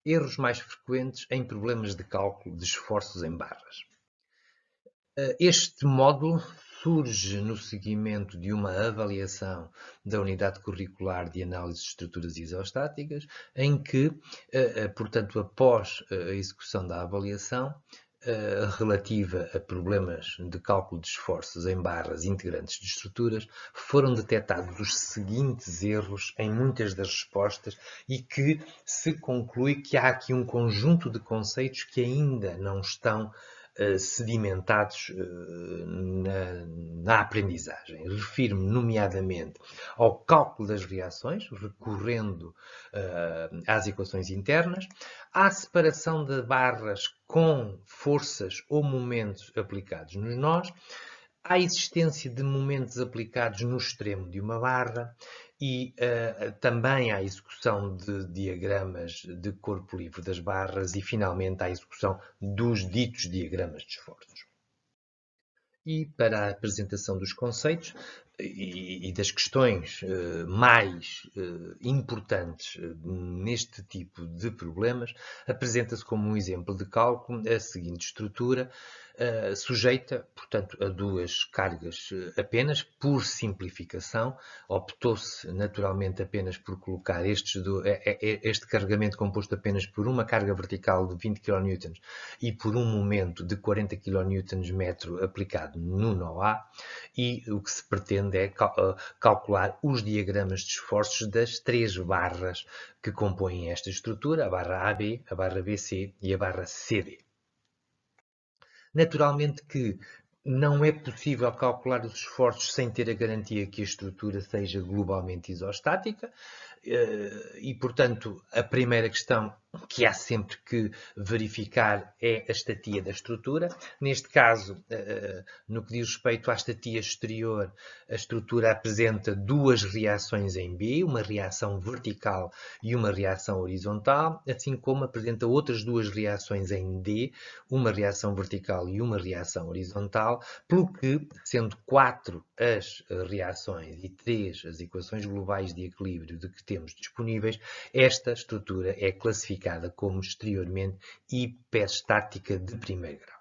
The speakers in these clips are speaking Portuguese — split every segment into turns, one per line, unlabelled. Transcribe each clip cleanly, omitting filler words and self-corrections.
Erros mais frequentes em problemas de cálculo de esforços em barras. Este módulo surge no seguimento de uma avaliação da Unidade Curricular de Análise de Estruturas Isostáticas, em que, portanto, após a execução da avaliação relativa a problemas de cálculo de esforços em barras integrantes de estruturas, foram detectados os seguintes erros em muitas das respostas e que se conclui que há aqui um conjunto de conceitos que ainda não estão sedimentados na aprendizagem. Refiro-me, nomeadamente, ao cálculo das reações, recorrendo às equações internas, à separação de barras com forças ou momentos aplicados nos nós, à existência de momentos aplicados no extremo de uma barra e também à execução de diagramas de corpo livre das barras e, finalmente, à execução dos ditos diagramas de esforços. E para a apresentação dos conceitos e das questões mais importantes neste tipo de problemas, apresenta-se como um exemplo de cálculo a seguinte estrutura, sujeita, portanto, a duas cargas apenas, por simplificação. Optou-se naturalmente apenas por colocar este carregamento composto apenas por uma carga vertical de 20 kN e por um momento de 40 kN aplicado no nó A, e o que se pretende é calcular os diagramas de esforços das três barras que compõem esta estrutura, a barra AB, a barra BC e a barra CD. Naturalmente que não é possível calcular os esforços sem ter a garantia que a estrutura seja globalmente isostática e, portanto, a primeira questão que há sempre que verificar é a estatia da estrutura. Neste caso, no que diz respeito à estatia exterior, a estrutura apresenta duas reações em B, uma reação vertical e uma reação horizontal, assim como apresenta outras duas reações em D, uma reação vertical e uma reação horizontal, pelo que, sendo 4 as reações e 3 as equações globais de equilíbrio de que temos disponíveis, esta estrutura é classificada como exteriormente hiperstática de primeiro grau.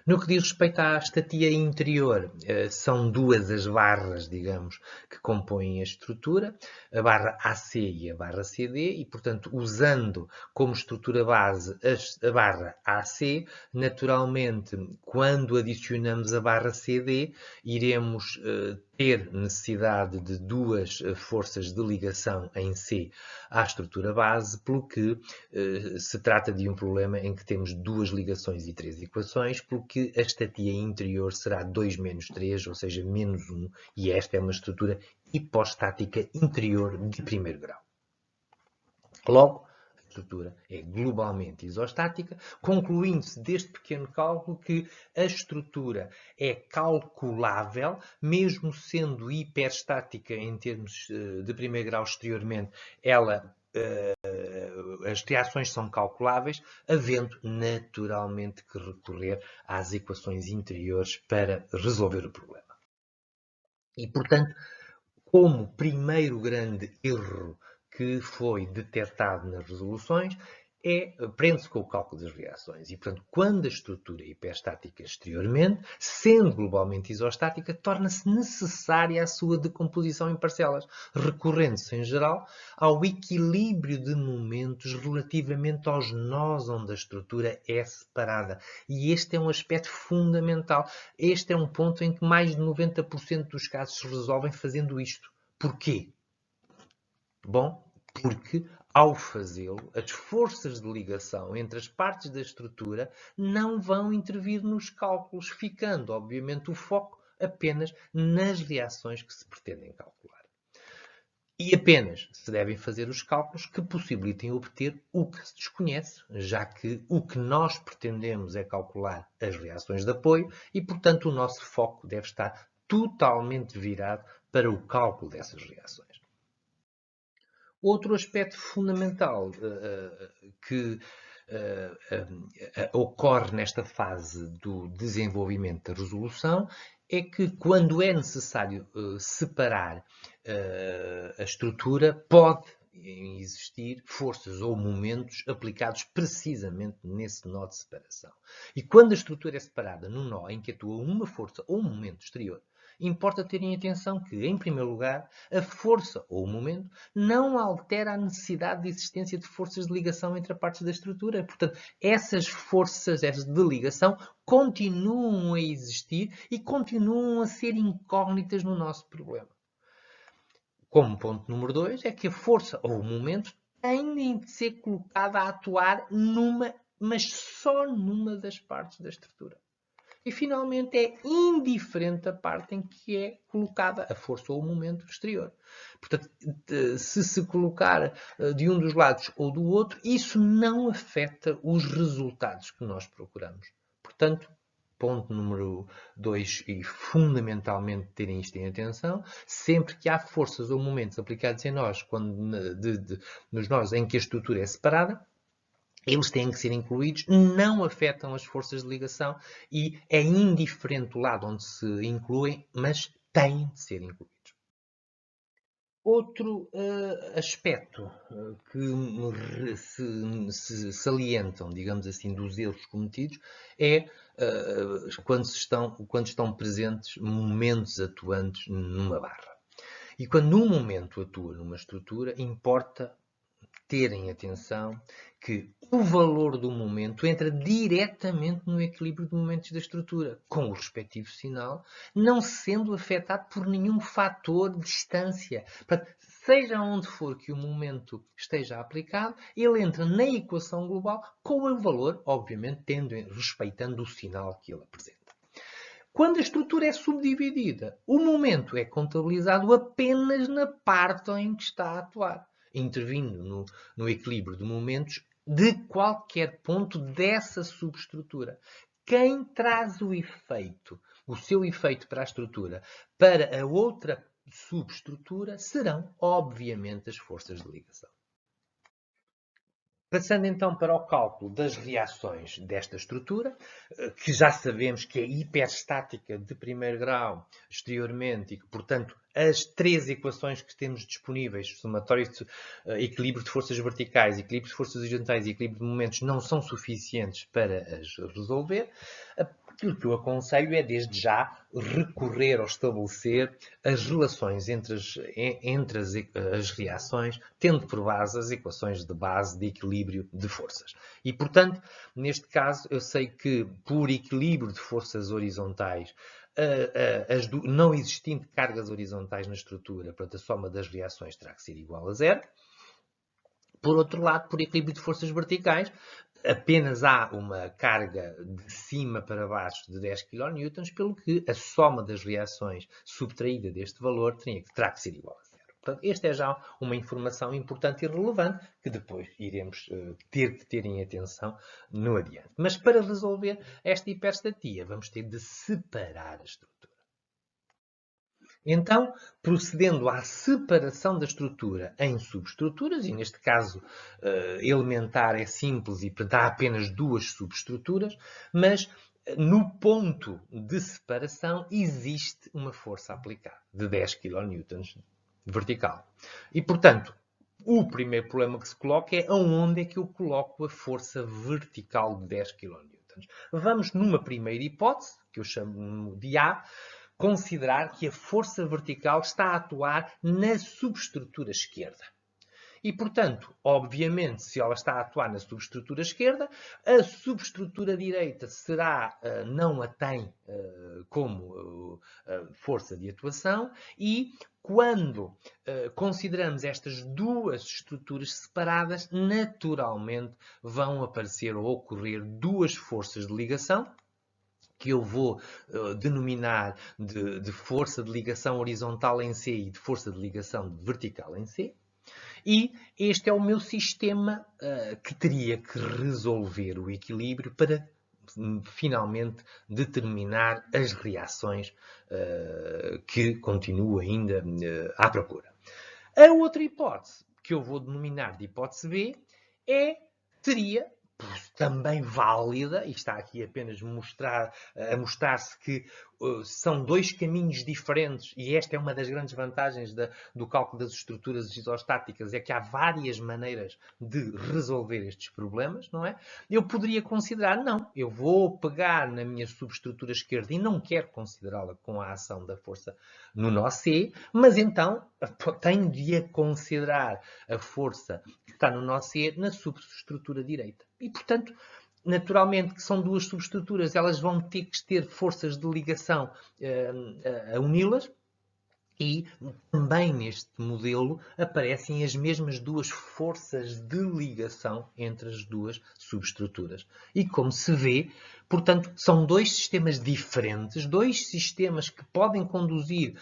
No que diz respeito à estatia interior, são duas as barras, digamos, que compõem a estrutura, a barra AC e a barra CD, e, portanto, usando como estrutura base a barra AC, naturalmente, quando adicionamos a barra CD, iremos ter necessidade de duas forças de ligação em C à estrutura base, pelo que se trata de um problema em que temos duas ligações e três equações, pelo que a estatia interior será 2 menos 3, ou seja, menos 1, e esta é uma estrutura hipostática interior de primeiro grau. Logo, a estrutura é globalmente isostática, concluindo-se deste pequeno cálculo que a estrutura é calculável, mesmo sendo hiperstática em termos de primeiro grau exteriormente, as reações são calculáveis, havendo naturalmente que recorrer às equações interiores para resolver o problema. E, portanto, como primeiro grande erro que foi detectado nas resoluções, prende-se com o cálculo das reações. E, portanto, quando a estrutura é hiperstática exteriormente, sendo globalmente isostática, torna-se necessária a sua decomposição em parcelas, recorrendo-se, em geral, ao equilíbrio de momentos relativamente aos nós onde a estrutura é separada. E este é um aspecto fundamental. Este é um ponto em que mais de 90% dos casos se resolvem fazendo isto. Porquê? Bom, porque ao fazê-lo, as forças de ligação entre as partes da estrutura não vão intervir nos cálculos, ficando, obviamente, o foco apenas nas reações que se pretendem calcular. E apenas se devem fazer os cálculos que possibilitem obter o que se desconhece, já que o que nós pretendemos é calcular as reações de apoio e, portanto, o nosso foco deve estar totalmente virado para o cálculo dessas reações. Outro aspecto fundamental que ocorre nesta fase do desenvolvimento da resolução é que, quando é necessário separar a estrutura, pode existir forças ou momentos aplicados precisamente nesse nó de separação. E quando a estrutura é separada num nó em que atua uma força ou um momento exterior, importa terem atenção que, em primeiro lugar, a força ou o momento não altera a necessidade de existência de forças de ligação entre as partes da estrutura. Portanto, essas forças de ligação continuam a existir e continuam a ser incógnitas no nosso problema. Como ponto número 2, é que a força ou o momento tem de ser colocada a atuar numa, mas só numa das partes da estrutura. E, finalmente, é indiferente a parte em que é colocada a força ou o momento exterior. Portanto, se se colocar de um dos lados ou do outro, isso não afeta os resultados que nós procuramos. Portanto, ponto número 2, e fundamentalmente terem isto em atenção, sempre que há forças ou momentos aplicados em nós, nos nós em que a estrutura é separada, eles têm que ser incluídos, não afetam as forças de ligação e é indiferente o lado onde se incluem, mas têm de ser incluídos. Outro aspecto que se salientam, digamos assim, dos erros cometidos é quando estão presentes momentos atuantes numa barra. E quando um momento atua numa estrutura, importa terem atenção que o valor do momento entra diretamente no equilíbrio de momentos da estrutura, com o respectivo sinal, não sendo afetado por nenhum fator de distância. Portanto, seja onde for que o momento esteja aplicado, ele entra na equação global com o valor, obviamente, respeitando o sinal que ele apresenta. Quando a estrutura é subdividida, o momento é contabilizado apenas na parte em que está a atuar, intervindo no equilíbrio de momentos de qualquer ponto dessa subestrutura. Quem traz o seu efeito para a estrutura, para a outra subestrutura, serão, obviamente, as forças de ligação. Passando então para o cálculo das reações desta estrutura, que já sabemos que é hiperstática de primeiro grau exteriormente e que, portanto, as três equações que temos disponíveis, somatório de equilíbrio de forças verticais, equilíbrio de forças horizontais e equilíbrio de momentos, não são suficientes para as resolver. Aquilo que eu aconselho é, desde já, recorrer ou estabelecer as relações entre as reações, tendo por base as equações de base de equilíbrio de forças. E, portanto, neste caso, eu sei que, por equilíbrio de forças horizontais, não existindo cargas horizontais na estrutura, portanto, a soma das reações terá que ser igual a zero. Por outro lado, por equilíbrio de forças verticais, apenas há uma carga de cima para baixo de 10 kN, pelo que a soma das reações subtraída deste valor terá que ser igual a zero. Portanto, esta é já uma informação importante e relevante que depois iremos ter que ter em atenção no adiante. Mas para resolver esta hiperstatia, vamos ter de separar a estrutura. Então, procedendo à separação da estrutura em subestruturas, e neste caso elementar é simples e há apenas duas subestruturas, mas no ponto de separação existe uma força aplicada de 10 kN vertical. E, portanto, o primeiro problema que se coloca é aonde é que eu coloco a força vertical de 10 kN. Vamos, numa primeira hipótese, que eu chamo de A, considerar que a força vertical está a atuar na subestrutura esquerda. E, portanto, obviamente, se ela está a atuar na subestrutura esquerda, a subestrutura direita não a tem como força de atuação e, quando consideramos estas duas estruturas separadas, naturalmente vão aparecer ou ocorrer duas forças de ligação, que eu vou denominar de força de ligação horizontal em C e de força de ligação vertical em C. E este é o meu sistema que teria que resolver o equilíbrio para finalmente determinar as reações que continuo ainda à procura. A outra hipótese, que eu vou denominar de hipótese B, seria também válida, e está aqui apenas a mostrar-se que são dois caminhos diferentes, e esta é uma das grandes vantagens do cálculo das estruturas isostáticas, é que há várias maneiras de resolver estes problemas, não é? Eu poderia considerar, não, eu vou pegar na minha subestrutura esquerda e não quero considerá-la com a ação da força no nó C, mas então tenho de considerar a força que está no nó C na subestrutura direita. E, portanto, naturalmente que são duas subestruturas, elas vão ter que ter forças de ligação a uni-las, e também neste modelo aparecem as mesmas duas forças de ligação entre as duas subestruturas. E como se vê, portanto, são dois sistemas diferentes, dois sistemas que podem conduzir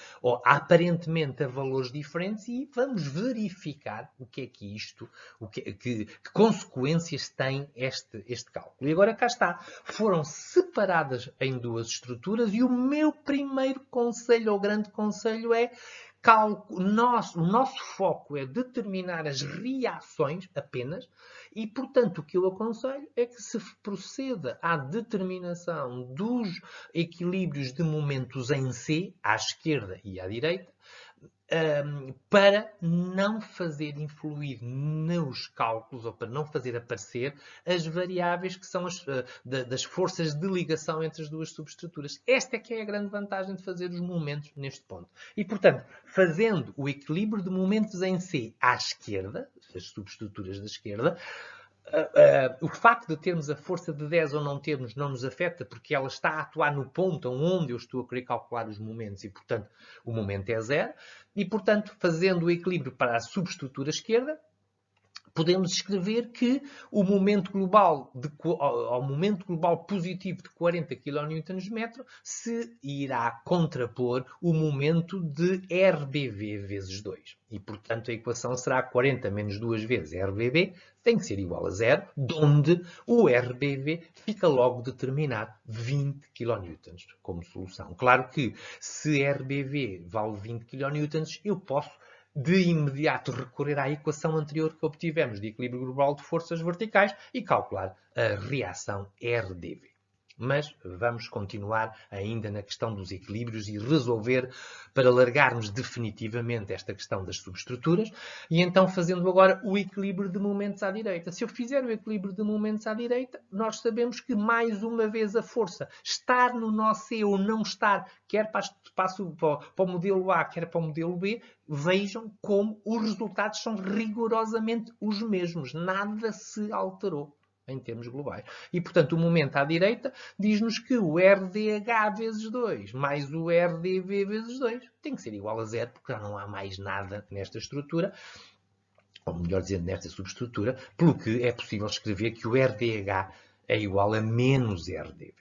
aparentemente a valores diferentes, e vamos verificar o que é que isto, que consequências tem este cálculo. E agora cá está. Foram separadas em duas estruturas e o meu primeiro conselho, ou grande conselho, é o nosso foco é determinar as reações apenas, e, portanto, o que eu aconselho é que se proceda à determinação dos equilíbrios de momentos em C, à esquerda e à direita, para não fazer influir nos cálculos, ou para não fazer aparecer as variáveis que são das forças de ligação entre as duas subestruturas. Esta é que é a grande vantagem de fazer os momentos neste ponto. E, portanto, fazendo o equilíbrio de momentos em C à esquerda, as subestruturas da esquerda, o facto de termos a força de 10 ou não termos não nos afeta, porque ela está a atuar no ponto onde eu estou a querer calcular os momentos e, portanto, o momento é zero. E, portanto, fazendo o equilíbrio para a subestrutura esquerda, podemos escrever que o momento global, ao momento global positivo de 40 kN se irá contrapor o momento de RBV vezes 2. E, portanto, a equação será 40 menos 2 vezes RBV, tem que ser igual a 0, onde o RBV fica logo determinado 20 kN como solução. Claro que se RBV vale 20 kN, eu posso de imediato recorrer à equação anterior que obtivemos de equilíbrio global de forças verticais e calcular a reação RDV. Mas vamos continuar ainda na questão dos equilíbrios e resolver para largarmos definitivamente esta questão das subestruturas, e então fazendo agora o equilíbrio de momentos à direita. Se eu fizer o equilíbrio de momentos à direita, nós sabemos que mais uma vez a força estar no nó C ou não estar, quer para o modelo A, quer para o modelo B, vejam como os resultados são rigorosamente os mesmos. Nada se alterou em termos globais. E, portanto, o momento à direita diz-nos que o RDH vezes 2 mais o RDV vezes 2 tem que ser igual a 0, porque já não há mais nada nesta estrutura, ou melhor dizendo, nesta subestrutura, pelo que é possível escrever que o RDH é igual a menos RDV.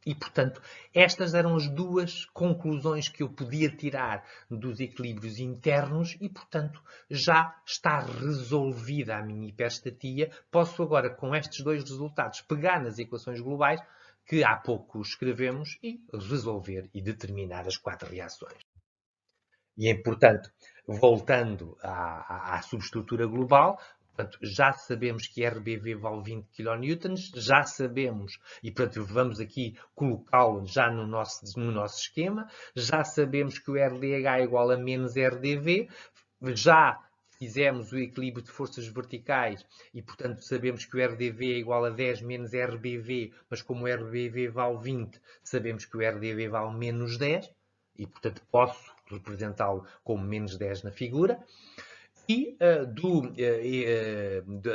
E, portanto, estas eram as duas conclusões que eu podia tirar dos equilíbrios internos e, portanto, já está resolvida a minha hiperestatia. Posso agora, com estes dois resultados, pegar nas equações globais que há pouco escrevemos e resolver e determinar as 4 reações. E, portanto, voltando à subestrutura global, portanto, já sabemos que RBV vale 20 kN, já sabemos, e portanto vamos aqui colocá-lo já no nosso esquema, já sabemos que o RDH é igual a menos RDV, já fizemos o equilíbrio de forças verticais e, portanto, sabemos que o RDV é igual a 10 menos RBV, mas como o RBV vale 20, sabemos que o RDV vale menos 10, e, portanto, posso representá-lo como menos 10 na figura. E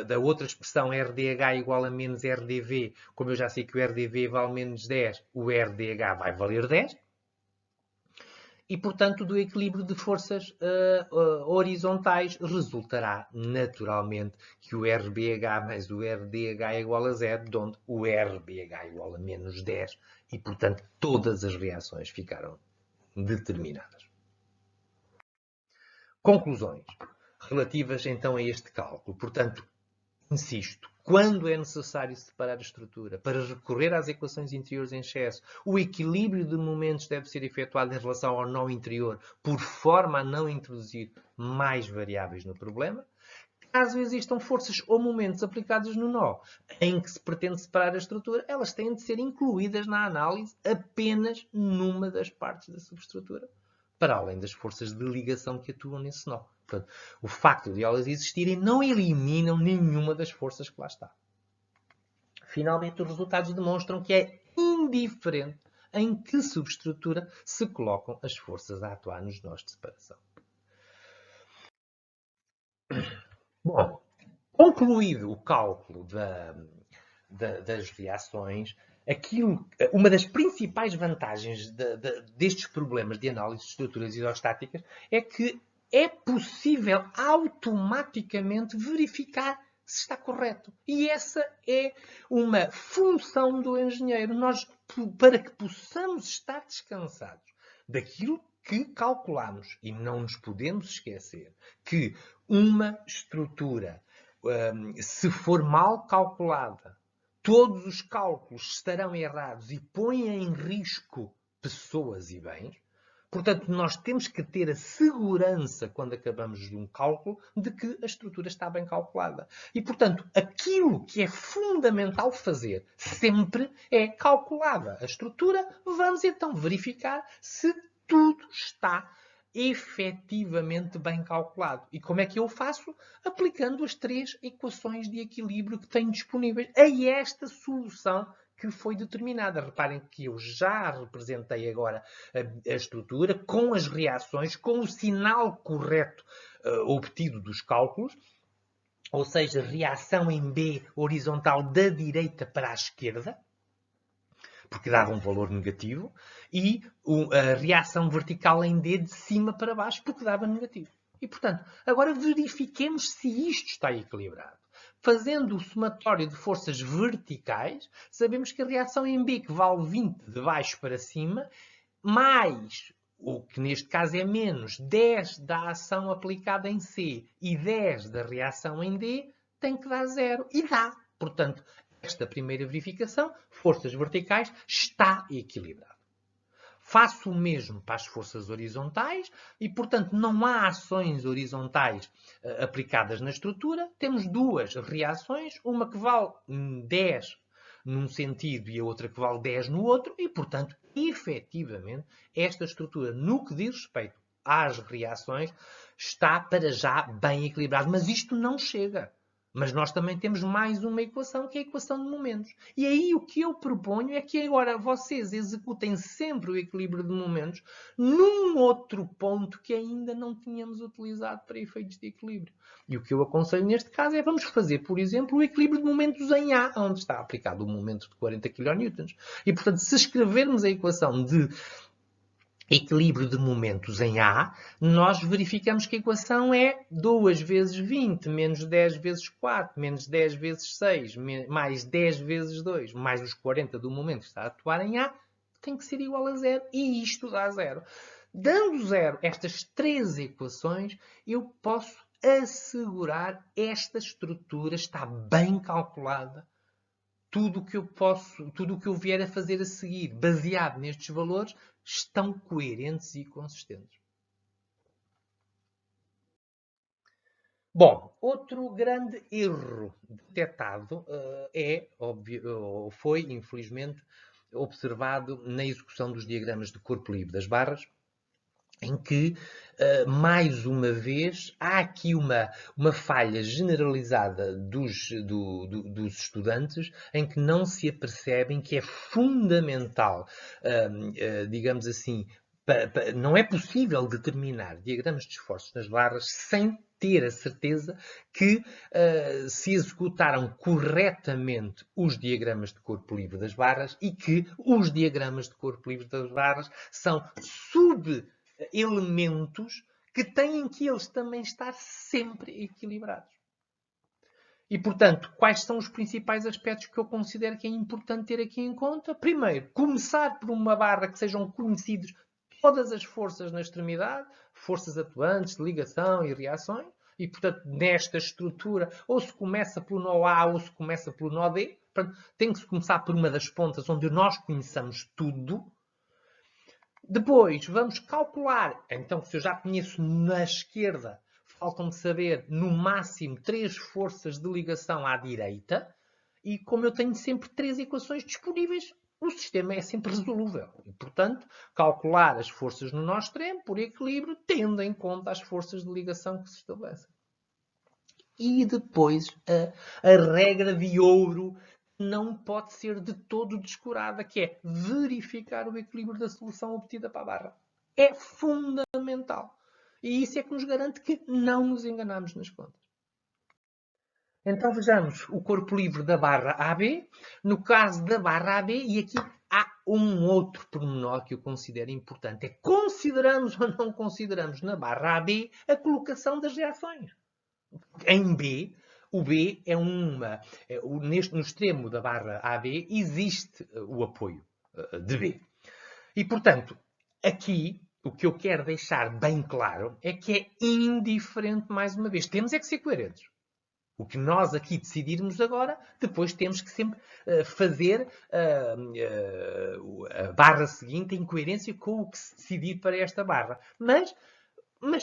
da outra expressão RDH igual a menos RDV, como eu já sei que o RDV vale menos 10, o RDH vai valer 10. E, portanto, do equilíbrio de forças horizontais resultará naturalmente que o RBH mais o RDH é igual a 0, onde o RBH é igual a menos 10 e, portanto, todas as reações ficaram determinadas. Conclusões relativas então a este cálculo. Portanto, insisto, quando é necessário separar a estrutura para recorrer às equações interiores em excesso, o equilíbrio de momentos deve ser efetuado em relação ao nó interior, por forma a não introduzir mais variáveis no problema. caso existam forças ou momentos aplicados no nó em que se pretende separar a estrutura, elas têm de ser incluídas na análise apenas numa das partes da subestrutura, para além das forças de ligação que atuam nesse nó. Portanto, o facto de elas existirem não eliminam nenhuma das forças que lá está. Finalmente, os resultados demonstram que é indiferente em que subestrutura se colocam as forças a atuar nos nós de separação. Bom, concluído o cálculo das reações, uma das principais vantagens destes problemas de análise de estruturas isostáticas é que é possível automaticamente verificar se está correto. E essa é uma função do engenheiro. Nós, para que possamos estar descansados daquilo que calculamos, e não nos podemos esquecer que uma estrutura, se for mal calculada, todos os cálculos estarão errados e põem em risco pessoas e bens. Portanto, nós temos que ter a segurança, quando acabamos de um cálculo, de que a estrutura está bem calculada. E, portanto, aquilo que é fundamental fazer sempre é calculada a estrutura. Vamos então verificar se tudo está efetivamente bem calculado. E como é que eu faço? Aplicando as 3 equações de equilíbrio que tenho disponíveis a esta solução que foi determinada. Reparem que eu já representei agora a estrutura com as reações, com o sinal correto obtido dos cálculos, ou seja, reação em B horizontal da direita para a esquerda, porque dava um valor negativo, e a reação vertical em D de cima para baixo, porque dava negativo. E, portanto, agora verifiquemos se isto está equilibrado. Fazendo o somatório de forças verticais, sabemos que a reação em B, que vale 20 de baixo para cima, mais, o que neste caso é menos, 10 da ação aplicada em C e 10 da reação em D, tem que dar 0. E dá. Portanto, esta primeira verificação, forças verticais, está equilibrado. Faço o mesmo para as forças horizontais e, portanto, não há ações horizontais aplicadas na estrutura. Temos 2 reações, uma que vale 10 num sentido e a outra que vale 10 no outro e, portanto, efetivamente, esta estrutura, no que diz respeito às reações, está para já bem equilibrada. Mas isto não chega. Mas nós também temos mais uma equação, que é a equação de momentos. E aí o que eu proponho é que agora vocês executem sempre o equilíbrio de momentos num outro ponto que ainda não tínhamos utilizado para efeitos de equilíbrio. E o que eu aconselho neste caso é vamos fazer, por exemplo, o equilíbrio de momentos em A, onde está aplicado o momento de 40 kN. E, portanto, se escrevermos a equação de equilíbrio de momentos em A, nós verificamos que a equação é 2 vezes 20, menos 10 vezes 4, menos 10 vezes 6, mais 10 vezes 2, mais os 40 do momento que está a atuar em A, tem que ser igual a 0. E isto dá 0. Dando 0 estas 3 equações, eu posso assegurar esta estrutura está bem calculada. Tudo o que eu vier a fazer a seguir, baseado nestes valores, estão coerentes e consistentes. Bom, outro grande erro detectado foi, infelizmente, observado na execução dos diagramas de corpo livre das barras, em que, mais uma vez, há aqui uma falha generalizada dos estudantes em que não se apercebem que é fundamental, digamos assim, não é possível determinar diagramas de esforços nas barras sem ter a certeza que se executaram corretamente os diagramas de corpo livre das barras e que os diagramas de corpo livre das barras são elementos que têm que eles também estar sempre equilibrados. E, portanto, quais são os principais aspectos que eu considero que é importante ter aqui em conta? Primeiro, começar por uma barra que sejam conhecidos todas as forças na extremidade, forças atuantes, de ligação e reações. E, portanto, nesta estrutura, ou se começa pelo nó A ou se começa pelo nó D. Portanto, tem que se começar por uma das pontas onde nós conheçamos tudo. Depois, vamos calcular. Então, se eu já conheço na esquerda faltam-me saber, no máximo, 3 forças de ligação à direita. E como eu tenho sempre 3 equações disponíveis, o sistema é sempre resolúvel. E, portanto, calcular as forças no nó extremo, por equilíbrio, tendo em conta as forças de ligação que se estabelecem. E depois, a regra de ouro não pode ser de todo descurada, que é verificar o equilíbrio da solução obtida para a barra. É fundamental. E isso é que nos garante que não nos enganamos nas contas. Então vejamos o corpo livre da barra AB. No caso da barra AB, e aqui há um outro pormenor que eu considero importante. É consideramos ou não consideramos na barra AB a colocação das reações. Em B, o B é no extremo da barra AB existe o apoio de B. E, portanto, aqui o que eu quero deixar bem claro é que é indiferente, mais uma vez. Temos é que ser coerentes. O que nós aqui decidirmos agora, depois temos que sempre fazer a barra seguinte em coerência com o que se decidir para esta barra. Mas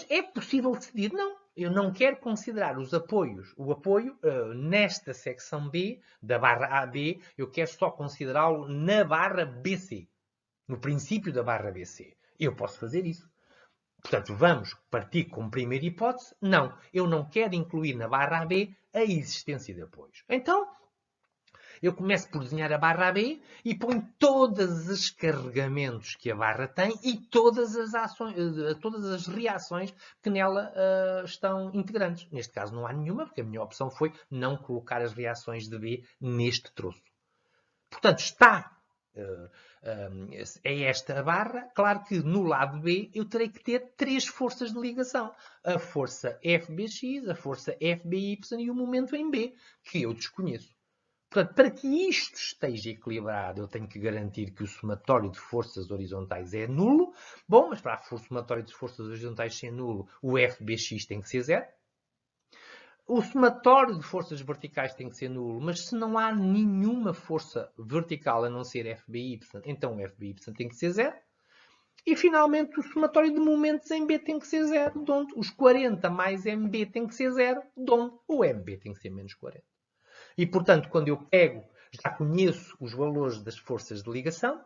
é possível decidir? Não. Eu não quero considerar os apoios. O apoio nesta secção B, da barra AB, eu quero só considerá-lo na barra BC. No princípio da barra BC. Eu posso fazer isso. Portanto, vamos partir como primeira hipótese. Não, eu não quero incluir na barra AB a existência de apoios. Então, eu começo por desenhar a barra AB e ponho todos os carregamentos que a barra tem e todas as reações que nela estão integrantes. Neste caso não há nenhuma, porque a minha opção foi não colocar as reações de B neste troço. Portanto, é esta a barra. Claro que no lado B eu terei que ter 3 forças de ligação. A força FBX, a força FBY e o momento em B, que eu desconheço. Portanto, para que isto esteja equilibrado, eu tenho que garantir que o somatório de forças horizontais é nulo. Bom, mas para o somatório de forças horizontais ser nulo, o FBX tem que ser 0. O somatório de forças verticais tem que ser nulo, mas se não há nenhuma força vertical a não ser FBY, então o FBY tem que ser 0. E, finalmente, o somatório de momentos em B tem que ser 0, de onde os 40 mais MB tem que ser 0, de onde o MB tem que ser menos 40. E, portanto, quando eu pego, já conheço os valores das forças de ligação,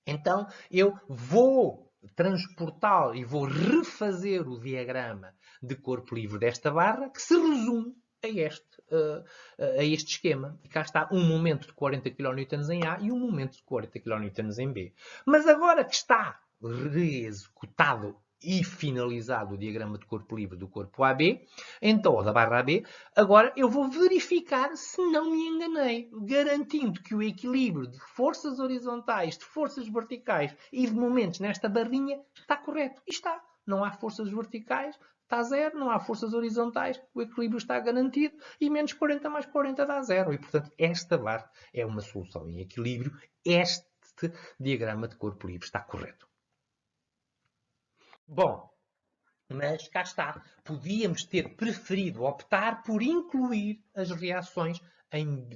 então eu vou transportar e vou refazer o diagrama de corpo livre desta barra, que se resume a este esquema. E cá está um momento de 40 kN em A e um momento de 40 kN em B. Mas agora que está reexecutado e finalizado o diagrama de corpo livre do corpo AB, então, ou da barra AB, agora eu vou verificar se não me enganei, garantindo que o equilíbrio de forças horizontais, de forças verticais e de momentos nesta barrinha está correto. E está. Não há forças verticais, está 0, não há forças horizontais, o equilíbrio está garantido e menos 40 mais 40 dá 0. E, portanto, esta barra é uma solução em equilíbrio. Este diagrama de corpo livre está correto. Bom, mas cá está. Podíamos ter preferido optar por incluir as reações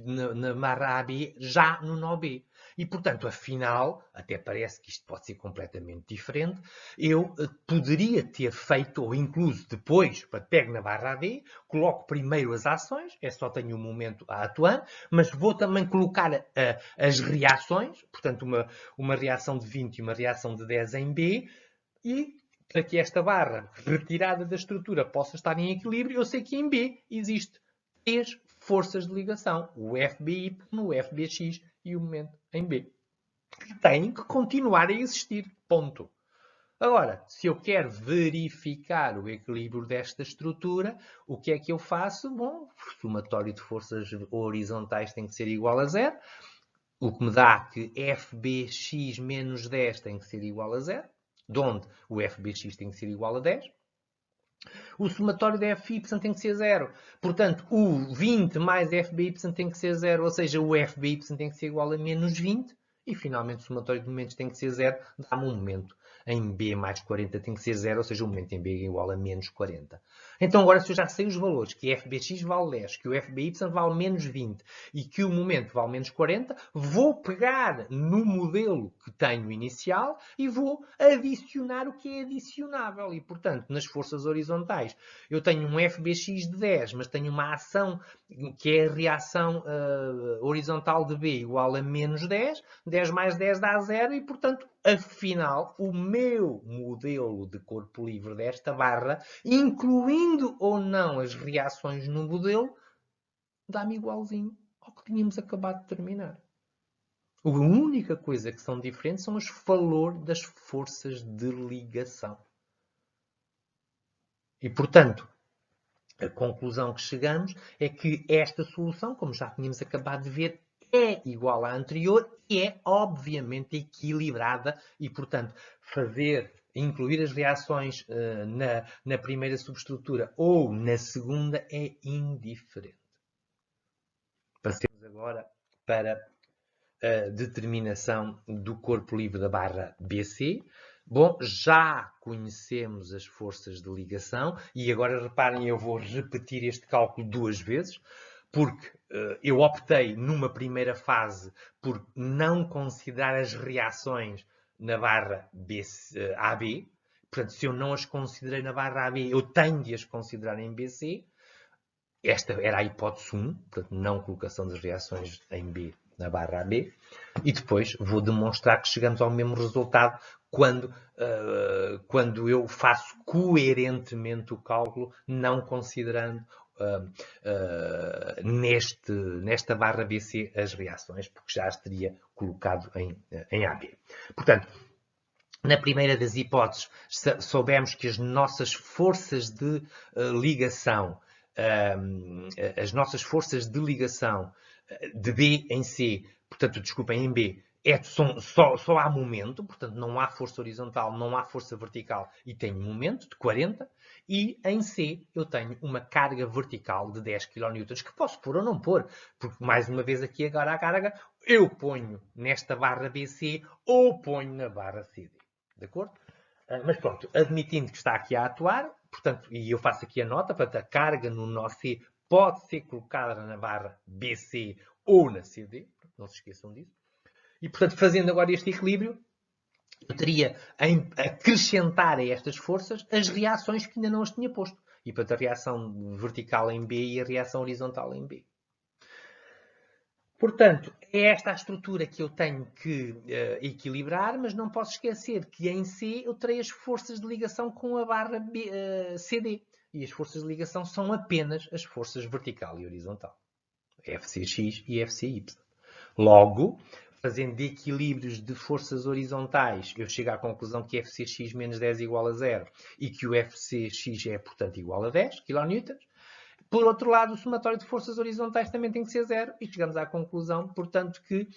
na barra AB já no nó B. E, portanto, afinal, até parece que isto pode ser completamente diferente, eu poderia ter feito, ou incluso depois, pego na barra AB, coloco primeiro as ações, só tenho um momento a atuar, mas vou também colocar as reações, portanto, uma reação de 20 e uma reação de 10 em B, e para que esta barra retirada da estrutura possa estar em equilíbrio, eu sei que em B existe 3 forças de ligação, o FBY, o FBX e o momento em B, que têm que continuar a existir. Ponto. Agora, se eu quero verificar o equilíbrio desta estrutura, o que é que eu faço? Bom, o somatório de forças horizontais tem que ser igual a 0, o que me dá que FBX menos 10 tem que ser igual a 0. De onde o FBX tem que ser igual a 10. O somatório da FY tem que ser 0. Portanto, o 20 mais FBY tem que ser 0, ou seja, o FBY tem que ser igual a menos 20. E, finalmente, o somatório de momentos tem que ser 0, dá-me um momento em B mais 40 tem que ser 0, ou seja, o momento em B é igual a menos 40. Então agora se eu já sei os valores, que fbx vale 10, que o fby vale menos 20 e que o momento vale menos 40, vou pegar no modelo que tenho inicial e vou adicionar o que é adicionável. E, portanto, nas forças horizontais, eu tenho um fbx de 10, mas tenho uma ação que é a reação horizontal de B igual a menos 10. 10 mais 10 dá 0 e, portanto, afinal, o meu modelo de corpo livre desta barra, incluindo ou não as reações no modelo, dá-me igualzinho ao que tínhamos acabado de terminar. A única coisa que são diferentes são os valores das forças de ligação. E, portanto, a conclusão que chegamos é que esta solução, como já tínhamos acabado de ver, é igual à anterior e é obviamente equilibrada e, portanto, incluir as reações na primeira subestrutura ou na segunda é indiferente. Passemos agora para a determinação do corpo livre da barra BC. Bom, já conhecemos as forças de ligação e agora reparem, eu vou repetir este cálculo 2 vezes, porque eu optei numa primeira fase por não considerar as reações na barra AB. Portanto, se eu não as considerei na barra AB, eu tenho de as considerar em BC. Esta era a hipótese 1, portanto, não colocação das reações em B na barra AB. E depois vou demonstrar que chegamos ao mesmo resultado quando eu faço coerentemente o cálculo, não considerando nesta barra BC as reações, porque já as teria colocado em AB. Portanto, na primeira das hipóteses, soubemos que as nossas forças de ligação, de B em C, portanto, desculpem, em B, só há momento, portanto, não há força horizontal, não há força vertical e tenho momento de 40. E em C eu tenho uma carga vertical de 10 kN, que posso pôr ou não pôr, porque mais uma vez aqui agora a carga eu ponho nesta barra BC ou ponho na barra CD. De acordo? Mas pronto, admitindo que está aqui a atuar, portanto, e eu faço aqui a nota, portanto, a carga no nó C pode ser colocada na barra BC ou na CD, não se esqueçam disso. E, portanto, fazendo agora este equilíbrio, eu teria a acrescentar a estas forças as reações que ainda não as tinha posto. E, portanto, a reação vertical em B e a reação horizontal em B. Portanto, é esta a estrutura que eu tenho que equilibrar, mas não posso esquecer que em C eu terei as forças de ligação com a barra CD. E as forças de ligação são apenas as forças vertical e horizontal. FCX e FCY. Logo, fazendo equilíbrios de forças horizontais, eu chego à conclusão que FCX menos 10 igual a 0 e que o FCX é, portanto, igual a 10 kN. Por outro lado, o somatório de forças horizontais também tem que ser 0 e chegamos à conclusão, portanto, que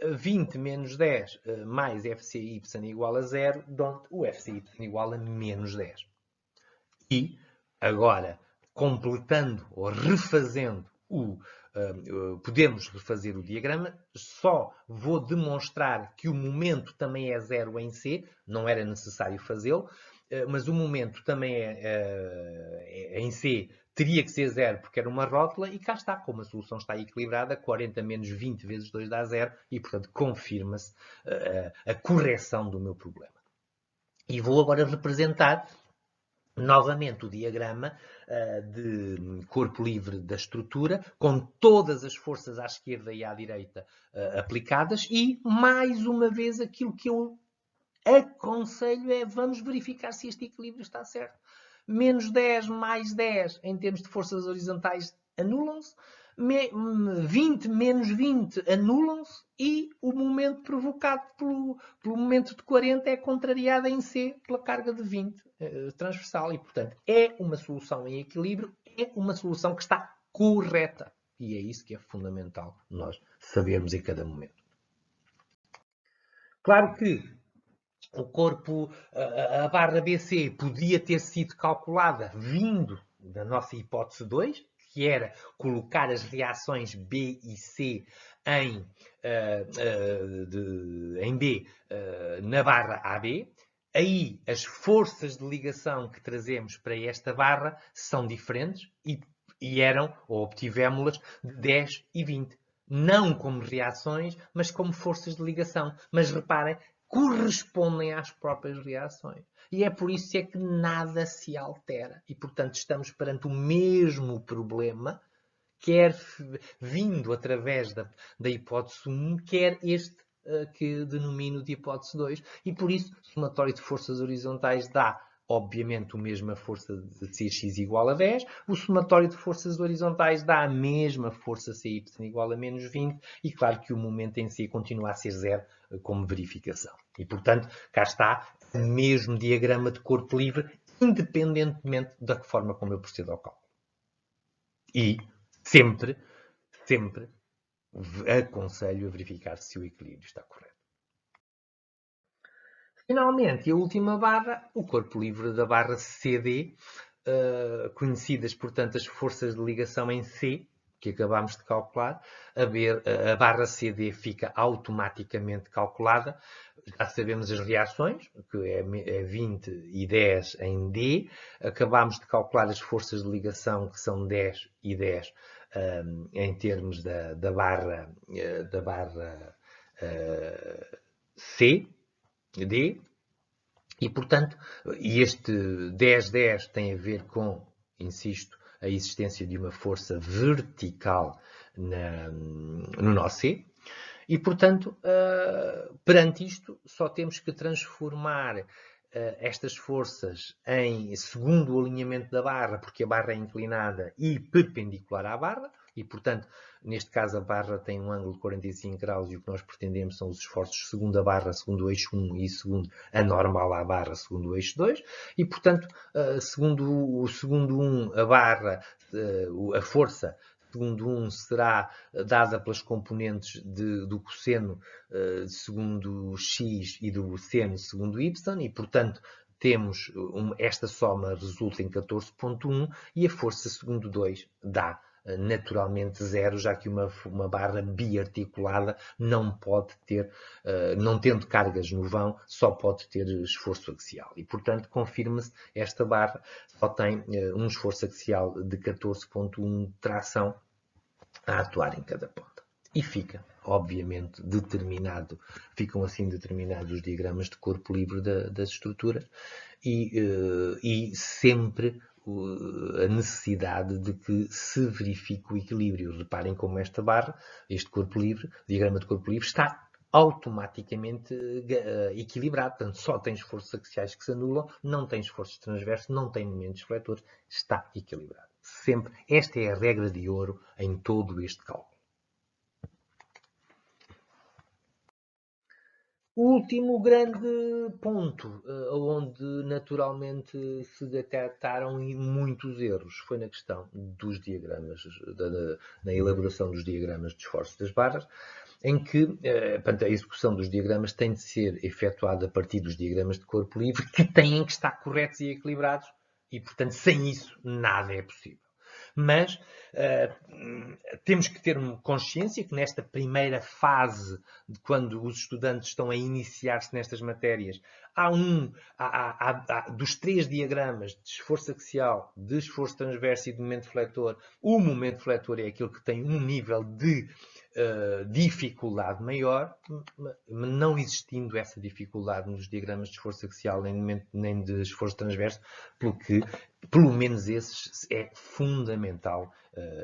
20 menos 10 mais FCY igual a 0, onde o FCY igual a menos 10. E, agora, completando ou refazendo podemos refazer o diagrama, só vou demonstrar que o momento também é 0 em C, não era necessário fazê-lo, mas o momento também em C teria que ser 0 porque era uma rótula e cá está, como a solução está equilibrada, 40 menos 20 vezes 2 dá 0 e, portanto, confirma-se a correção do meu problema. E vou agora representar novamente o diagrama de corpo livre da estrutura, com todas as forças à esquerda e à direita aplicadas e, mais uma vez, aquilo que eu aconselho é vamos verificar se este equilíbrio está certo. Menos 10 mais 10 em termos de forças horizontais anulam-se, 20 menos 20 anulam-se e o momento provocado pelo momento de 40 é contrariado em C pela carga de 20 transversal e, portanto, é uma solução em equilíbrio, é uma solução que está correta. E é isso que é fundamental nós sabermos em cada momento. Claro que o corpo, a barra BC podia ter sido calculada vindo da nossa hipótese 2, que era colocar as reações B e C em B na barra AB. Aí as forças de ligação que trazemos para esta barra são diferentes e eram, ou obtivemos-las, de 10 e 20. Não como reações, mas como forças de ligação. Mas reparem, correspondem às próprias reações. E é por isso é que nada se altera. E, portanto, estamos perante o mesmo problema, quer vindo através da hipótese 1, quer este que denomino de hipótese 2. E, por isso, o somatório de forças horizontais dá, obviamente, a mesma força de Cx igual a 10. O somatório de forças horizontais dá a mesma força Cy igual a menos 20. E, claro, que o momento em si continua a ser zero como verificação. E, portanto, cá está o mesmo diagrama de corpo livre, independentemente da forma como eu procedo ao cálculo. E sempre aconselho a verificar se o equilíbrio está correto. Finalmente, a última barra, o corpo livre da barra CD, conhecidas, portanto, as forças de ligação em C, que acabámos de calcular. A barra CD fica automaticamente calculada. Já sabemos as reações, que é 20 e 10 em D. Acabámos de calcular as forças de ligação, que são 10 e 10 em termos da barra C, D. E, portanto, este 10-10 tem a ver com, insisto, a existência de uma força vertical no nó C. E, portanto, perante isto, só temos que transformar estas forças em segundo o alinhamento da barra, porque a barra é inclinada e perpendicular à barra. E, portanto, neste caso a barra tem um ângulo de 45 graus e o que nós pretendemos são os esforços segundo a barra, segundo o eixo 1 e segundo a normal à barra, segundo o eixo 2. E, portanto, segundo o segundo 1, a barra, a força segundo 1 será dada pelas componentes do cosseno segundo x e do seno segundo y, e, portanto, temos esta soma resulta em 14,1 e a força segundo 2 dá naturalmente zero, já que uma barra biarticulada não pode ter, não tendo cargas no vão, só pode ter esforço axial. E, portanto, confirma-se, esta barra só tem um esforço axial de 14,1 de tração a atuar em cada ponta. E fica, obviamente, ficam assim determinados os diagramas de corpo livre das estruturas e sempre a necessidade de que se verifique o equilíbrio. Reparem como esta barra, este corpo livre, diagrama de corpo livre, está automaticamente equilibrado. Portanto, só tem esforços axiais que se anulam, não tem esforços transversos, não tem momentos fletores, está equilibrado. Sempre. Esta é a regra de ouro em todo este cálculo. O último grande ponto, onde naturalmente se detectaram muitos erros, foi na questão dos diagramas, na elaboração dos diagramas de esforço das barras, em que a execução dos diagramas tem de ser efetuada a partir dos diagramas de corpo livre, que têm que estar corretos e equilibrados, e, portanto, sem isso, nada é possível. Mas temos que ter consciência que nesta primeira fase, de quando os estudantes estão a iniciar-se nestas matérias, dos 3 diagramas de esforço axial, de esforço transverso e de momento fletor, o momento fletor é aquele que tem um nível de dificuldade maior, não existindo essa dificuldade nos diagramas de esforço axial nem de esforço transverso, pelo menos esses é fundamental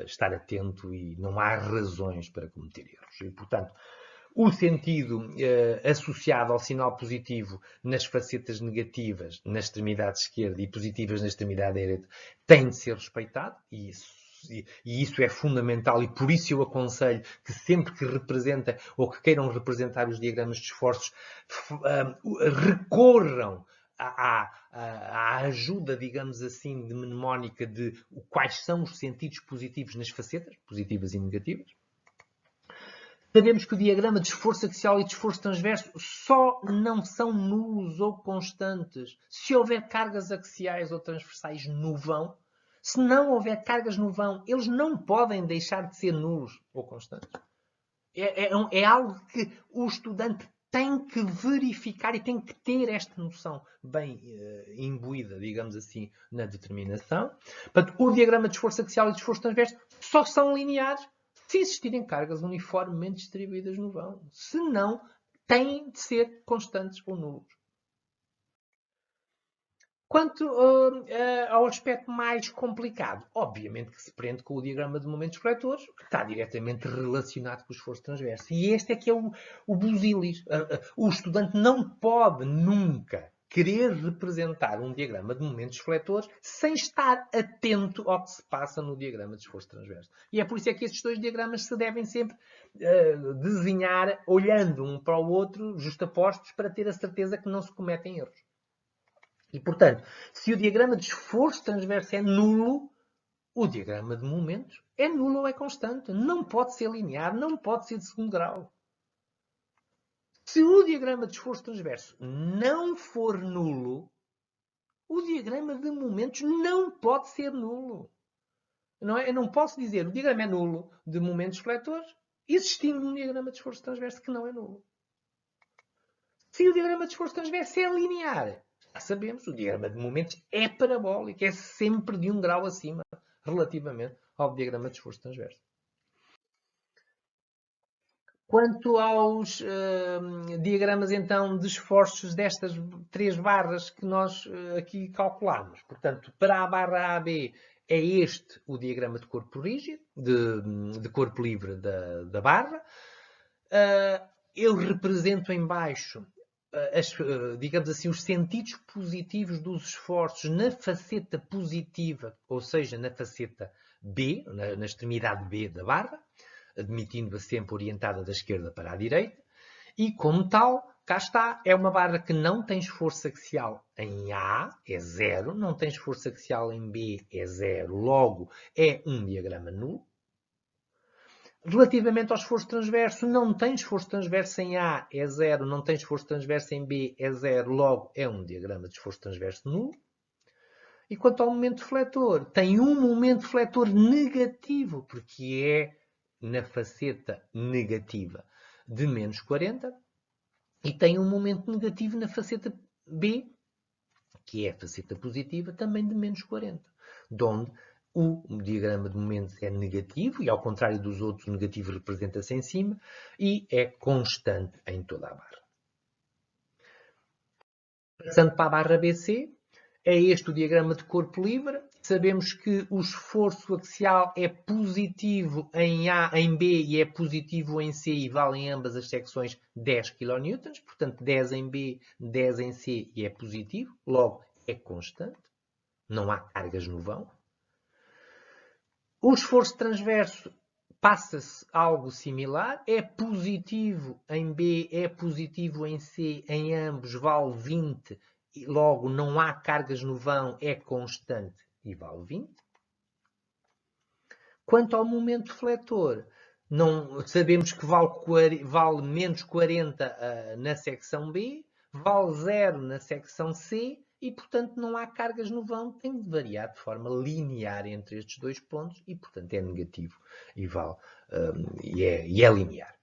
estar atento e não há razões para cometer erros. E, portanto, o sentido associado ao sinal positivo nas facetas negativas na extremidade esquerda e positivas na extremidade direita tem de ser respeitado, e isso é fundamental, e por isso eu aconselho que sempre que representem ou que queiram representar os diagramas de esforços, recorram à ajuda, digamos assim, de mnemónica de quais são os sentidos positivos nas facetas, positivas e negativas. Sabemos que o diagrama de esforço axial e de esforço transverso só não são nulos ou constantes se houver cargas axiais ou transversais no vão. Se não houver cargas no vão, eles não podem deixar de ser nulos ou constantes. É algo que o estudante tem que verificar e tem que ter esta noção bem imbuída, digamos assim, na determinação. Portanto, o diagrama de esforço axial e de esforço transverso só são lineares se existirem cargas uniformemente distribuídas no vão. Se não, têm de ser constantes ou nulos. Quanto ao aspecto mais complicado, obviamente que se prende com o diagrama de momentos fletores, que está diretamente relacionado com o esforço transverso. E este é que é o busilis. O estudante não pode nunca querer representar um diagrama de momentos fletores sem estar atento ao que se passa no diagrama de esforço transverso. E é por isso é que estes dois diagramas se devem sempre desenhar olhando um para o outro, justapostos, para ter a certeza que não se cometem erros. E, portanto, se o diagrama de esforço transverso é nulo, o diagrama de momentos é nulo ou é constante. Não pode ser linear, não pode ser de segundo grau. Se o diagrama de esforço transverso não for nulo, o diagrama de momentos não pode ser nulo. Não é? Eu não posso dizer o diagrama é nulo de momentos fletores, existindo um diagrama de esforço transverso que não é nulo. Se o diagrama de esforço transverso é linear, já sabemos, o diagrama de momentos é parabólico, é sempre de um grau acima, relativamente ao diagrama de esforço transverso. Quanto aos diagramas, então, de esforços destas três barras que nós aqui calculamos. Portanto, para a barra AB é este o diagrama de corpo rígido, de corpo livre da barra. Eu represento em baixo digamos assim, os sentidos positivos dos esforços na faceta positiva, ou seja, na faceta B, na extremidade B da barra, admitindo-a sempre orientada da esquerda para a direita, e como tal, cá está, é uma barra que não tem esforço axial em A, é zero, não tem esforço axial em B, é zero, logo é um diagrama nulo. Relativamente ao esforço transverso, não tem esforço transverso em A, é zero, não tem esforço transverso em B, é zero, logo é um diagrama de esforço transverso nulo. E quanto ao momento fletor, tem um momento fletor negativo, porque é na faceta negativa de menos 40, e tem um momento negativo na faceta B, que é a faceta positiva, também de menos 40, de onde o diagrama de momentos é negativo, e ao contrário dos outros, o negativo representa-se em cima, e é constante em toda a barra. Passando para a barra BC, é este o diagrama de corpo livre. Sabemos que o esforço axial é positivo em A, em B e é positivo em C e vale em ambas as secções 10 kN. Portanto, 10 em B, 10 em C e é positivo. Logo, é constante. Não há cargas no vão. O esforço transverso passa-se algo similar. É positivo em B, é positivo em C. Em ambos vale 20. E logo, não há cargas no vão, é constante e vale 20. Quanto ao momento fletor, não, sabemos que vale menos 40 na secção B, vale 0 na secção C e, portanto, não há cargas no vão, tem de variar de forma linear entre estes dois pontos e, portanto, é negativo e, e é linear.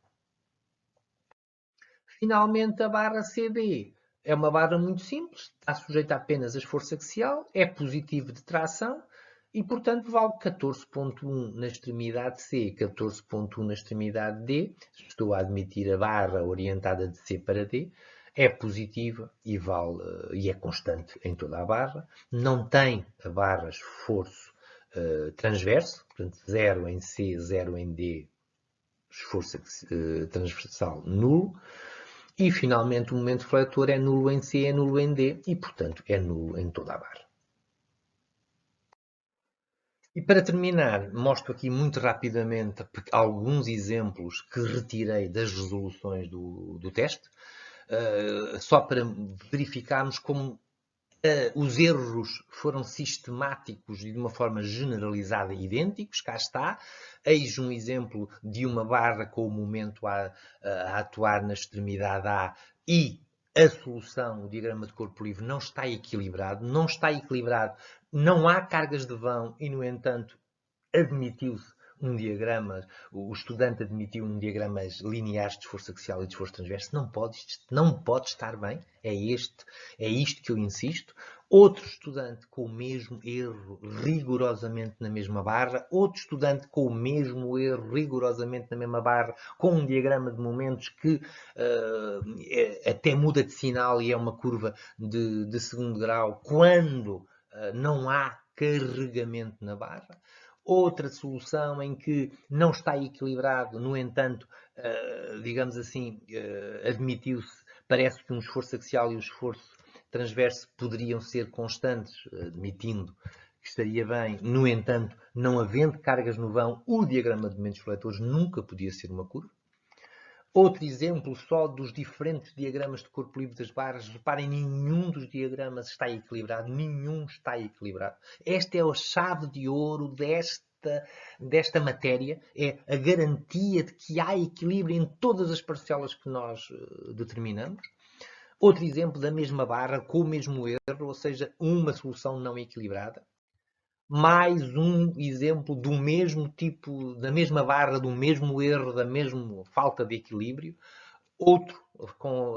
Finalmente, a barra CD é uma barra muito simples, está sujeita apenas a esforço axial, é positivo de tração e, portanto, vale 14.1 na extremidade C, 14.1 na extremidade D. Estou a admitir a barra orientada de C para D. É positiva e é constante em toda a barra. Não tem a barra esforço transverso, portanto, 0 em C, 0 em D, esforço transversal nulo. E, finalmente, o momento fletor é nulo em C, é nulo em D e, portanto, é nulo em toda a barra. E para terminar, mostro aqui muito rapidamente alguns exemplos que retirei das resoluções do teste, só para verificarmos como os erros foram sistemáticos e de uma forma generalizada idênticos. Cá está. Eis um exemplo de uma barra com o momento a atuar na extremidade A e a solução, o diagrama de corpo livre, não está equilibrado. Não está equilibrado, não há cargas de vão e, no entanto, admitiu-se um diagrama, o estudante admitiu um diagrama lineares de esforço axial e de esforço transverso, não pode estar bem, é isto que eu insisto. Outro estudante com o mesmo erro rigorosamente na mesma barra, outro estudante com o mesmo erro rigorosamente na mesma barra, com um diagrama de momentos que até muda de sinal e é uma curva de segundo grau, quando não há carregamento na barra. Outra solução em que não está equilibrado, no entanto, digamos assim, admitiu-se, parece que um esforço axial e um esforço transverso poderiam ser constantes, admitindo que estaria bem, no entanto, não havendo cargas no vão, o diagrama de momentos fletores nunca podia ser uma curva. Outro exemplo só dos diferentes diagramas de corpo livre das barras. Reparem, nenhum dos diagramas está equilibrado. Nenhum está equilibrado. Esta é a chave de ouro desta matéria. É a garantia de que há equilíbrio em todas as parcelas que nós determinamos. Outro exemplo da mesma barra, com o mesmo erro, ou seja, uma solução não equilibrada. Mais um exemplo do mesmo tipo, da mesma barra, do mesmo erro, da mesma falta de equilíbrio. Outro com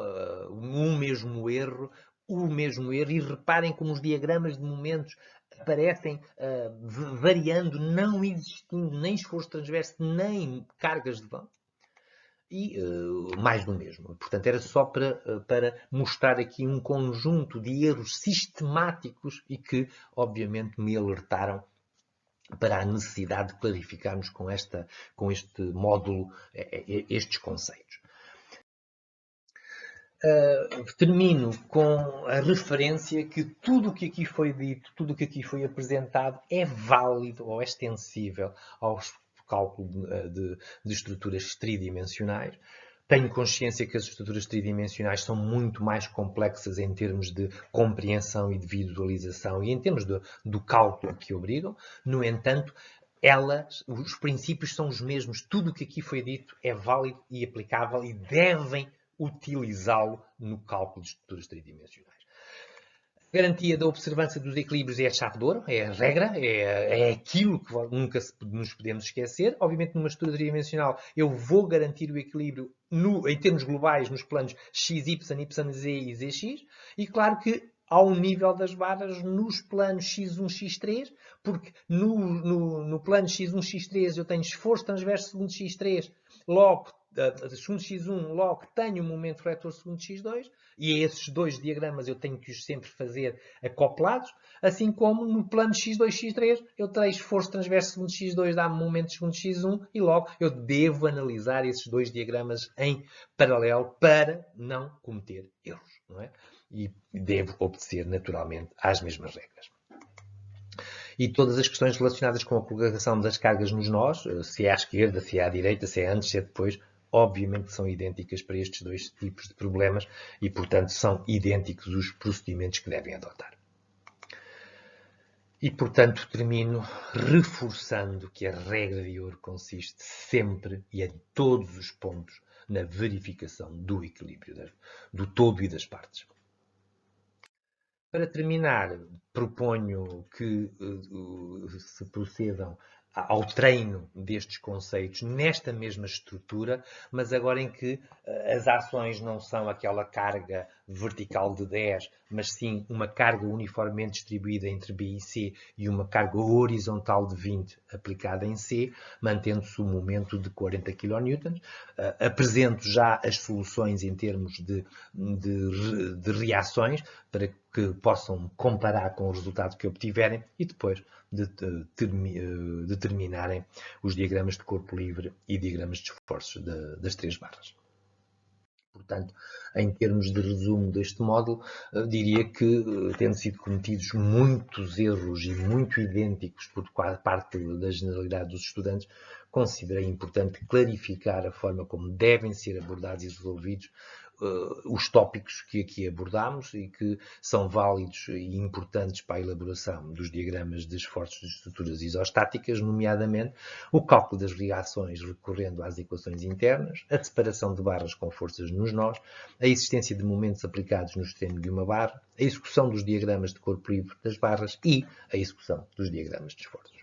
o mesmo erro, e reparem como os diagramas de momentos aparecem variando, não existindo nem esforço transverso, nem cargas de vão. E mais do mesmo. Portanto, era só para mostrar aqui um conjunto de erros sistemáticos e que, obviamente, me alertaram para a necessidade de clarificarmos com este módulo estes conceitos. Termino com a referência que tudo o que aqui foi dito, tudo o que aqui foi apresentado é válido ou é extensível aos cálculos de estruturas tridimensionais. Tenho consciência que as estruturas tridimensionais são muito mais complexas em termos de compreensão e de visualização e em termos do cálculo que obrigam. No entanto, os princípios são os mesmos. Tudo o que aqui foi dito é válido e aplicável e devem utilizá-lo no cálculo de estruturas tridimensionais. A garantia da observância dos equilíbrios é a chave de ouro, é a regra, é aquilo que nunca nos podemos esquecer. Obviamente, numa estrutura tridimensional, eu vou garantir o equilíbrio em termos globais nos planos x, y, yz e zx. E claro que ao nível das barras nos planos x1, x3, porque no plano x1, x3 eu tenho esforço transverso segundo x3, logo segundo x1, logo tenho o momento fletor segundo x2, e esses dois diagramas eu tenho que os sempre fazer acoplados, assim como no plano x2, x3 eu terei esforço transverso segundo x2 dá-me momento segundo x1 e logo eu devo analisar esses dois diagramas em paralelo para não cometer erros, não é? E devo obedecer naturalmente às mesmas regras. E todas as questões relacionadas com a colocação das cargas nos nós, se é à esquerda, se é à direita, se é antes, se é depois, obviamente são idênticas para estes dois tipos de problemas e, portanto, são idênticos os procedimentos que devem adotar. E, portanto, termino reforçando que a regra de ouro consiste sempre e em todos os pontos na verificação do equilíbrio do todo e das partes. Para terminar, proponho que se procedam ao treino destes conceitos nesta mesma estrutura, mas agora em que as ações não são aquela carga vertical de 10, mas sim uma carga uniformemente distribuída entre B e C e uma carga horizontal de 20 aplicada em C, mantendo-se o momento de 40 kN. Apresento já as soluções em termos de reações para que possam comparar com o resultado que obtiverem e depois determinarem os diagramas de corpo livre e diagramas de esforços das três barras. Portanto, em termos de resumo deste módulo, diria que, tendo sido cometidos muitos erros e muito idênticos por parte da generalidade dos estudantes, considerei importante clarificar a forma como devem ser abordados e resolvidos os tópicos que aqui abordámos e que são válidos e importantes para a elaboração dos diagramas de esforços de estruturas isostáticas, nomeadamente o cálculo das reações recorrendo às equações internas, a separação de barras com forças nos nós, a existência de momentos aplicados no extremo de uma barra, a execução dos diagramas de corpo livre das barras e a execução dos diagramas de esforços.